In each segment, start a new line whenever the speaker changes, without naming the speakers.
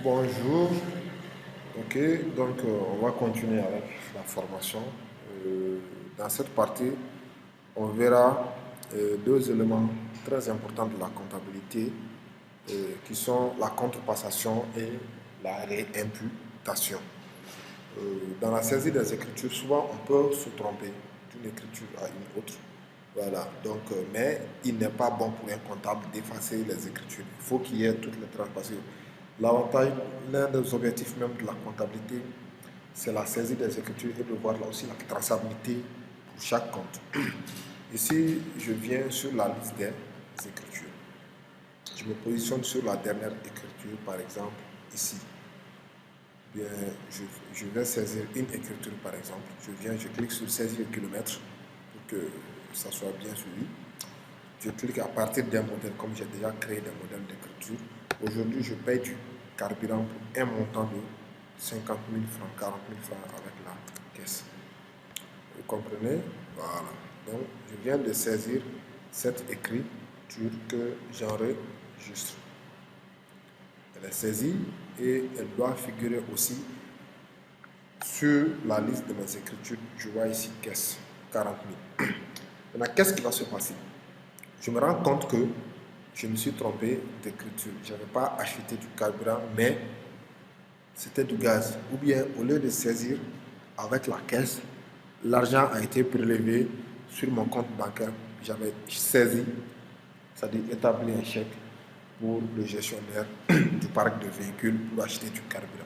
Bonjour, ok, donc on va continuer avec la formation. Dans cette partie, on verra deux éléments très importants de la comptabilité qui sont la contrepassation et la réimputation. Dans la saisie des écritures, souvent on peut se tromper d'une écriture à une autre. Voilà, donc, mais il n'est pas bon pour un comptable d'effacer les écritures. Il faut qu'il y ait toutes les traces. Parce que l'avantage, l'un des objectifs même de la comptabilité, c'est la saisie des écritures et de voir là aussi la traçabilité pour chaque compte. Ici, je viens sur la liste des écritures. Je me positionne sur la dernière écriture, par exemple, ici. Bien, je vais saisir une écriture, par exemple. Je clique sur saisir kilomètre pour que ça soit bien suivi. Je clique à partir d'un modèle, comme j'ai déjà créé des modèles d'écriture. Aujourd'hui, je paye du carburant pour un montant de 50 000 francs, 40 000 francs avec la caisse. Vous comprenez? Voilà. Donc, je viens de saisir cette écriture que j'enregistre. Elle est saisie et elle doit figurer aussi sur la liste de mes écritures. Je vois ici caisse, 40 000. Maintenant, qu'est-ce qui va se passer? Je me rends compte que je me suis trompé d'écriture. Je n'avais pas acheté du carburant, mais c'était du gaz. Ou bien, au lieu de saisir avec la caisse, l'argent a été prélevé sur mon compte bancaire. J'avais saisi, c'est-à-dire établi un chèque pour le gestionnaire du parc de véhicules pour acheter du carburant.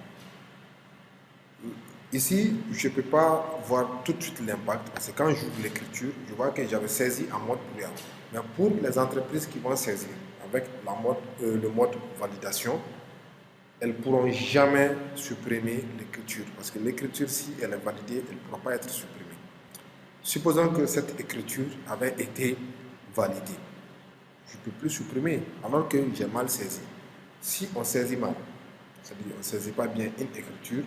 Ici, je ne peux pas voir tout de suite l'impact parce que quand j'ouvre l'écriture, je vois que j'avais saisi en mode brouillard. Mais pour les entreprises qui vont saisir avec le mode validation, elles ne pourront jamais supprimer l'écriture parce que l'écriture, si elle est validée, elle ne pourra pas être supprimée. Supposons que cette écriture avait été validée. Je ne peux plus supprimer alors que j'ai mal saisi. Si on saisit mal, c'est-à-dire on ne saisit pas bien une écriture,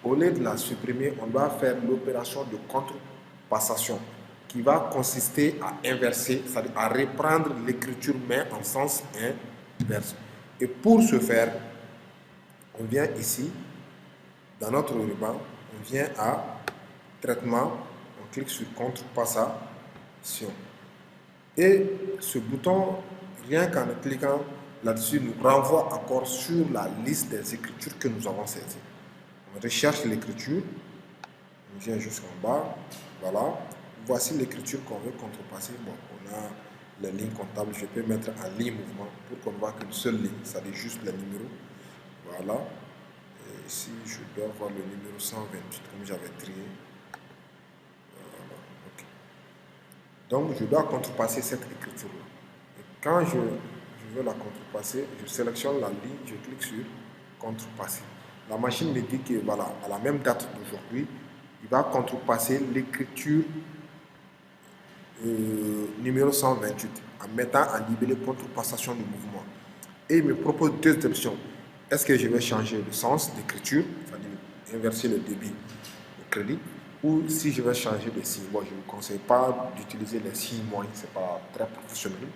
au lieu de la supprimer, on doit faire l'opération de contrepassation qui va consister à inverser, c'est-à-dire à reprendre l'écriture mais en sens inverse. Et pour ce faire, on vient ici, dans notre ruban, on vient à traitement, on clique sur contrepassation. Et ce bouton, rien qu'en cliquant là-dessus, nous renvoie encore sur la liste des écritures que nous avons saisies. On recherche l'écriture, on vient jusqu'en bas, voilà. Voici l'écriture qu'on veut contrepasser. Bon, on a les lignes comptables, je peux mettre en ligne mouvement pour qu'on voit qu'une seule ligne, c'est-à-dire juste les numéros. Voilà. Et ici, je dois voir le numéro 128 comme j'avais trié. Voilà. Okay. Donc, je dois contrepasser cette écriture-là. Quand je veux la contrepasser, je sélectionne la ligne, je clique sur contrepasser. La machine me dit que voilà, à la même date d'aujourd'hui, il va contrepasser l'écriture numéro 128 en mettant en libellé contrepassation de mouvement. Et il me propose deux options. Est-ce que je vais changer le sens d'écriture, c'est-à-dire inverser le débit au crédit, ou si je vais changer de signe. Bon, je ne vous conseille pas d'utiliser les signes moins, ce n'est pas très professionnel.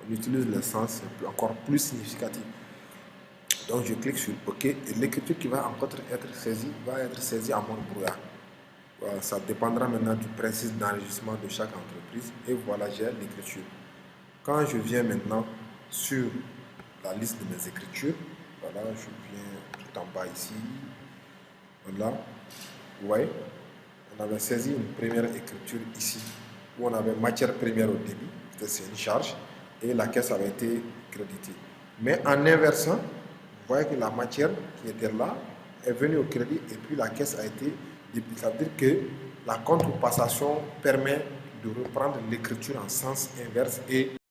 On utilise le sens encore plus significatif. Donc je clique sur OK et l'écriture qui va encore être saisie va être saisie en mode brouillard. Voilà, ça dépendra maintenant du principe d'enregistrement de chaque entreprise. Et voilà, j'ai l'écriture. Quand je viens maintenant sur la liste de mes écritures, voilà, je viens tout en bas ici. Voilà, vous voyez, on avait saisi une première écriture ici, où on avait matière première au début, c'est une charge, et la caisse avait été créditée. Mais en inversant, vous voyez que la matière qui était là est venue au crédit et puis la caisse a été débitée. Ça veut dire que la contrepassation permet de reprendre l'écriture en sens inverse et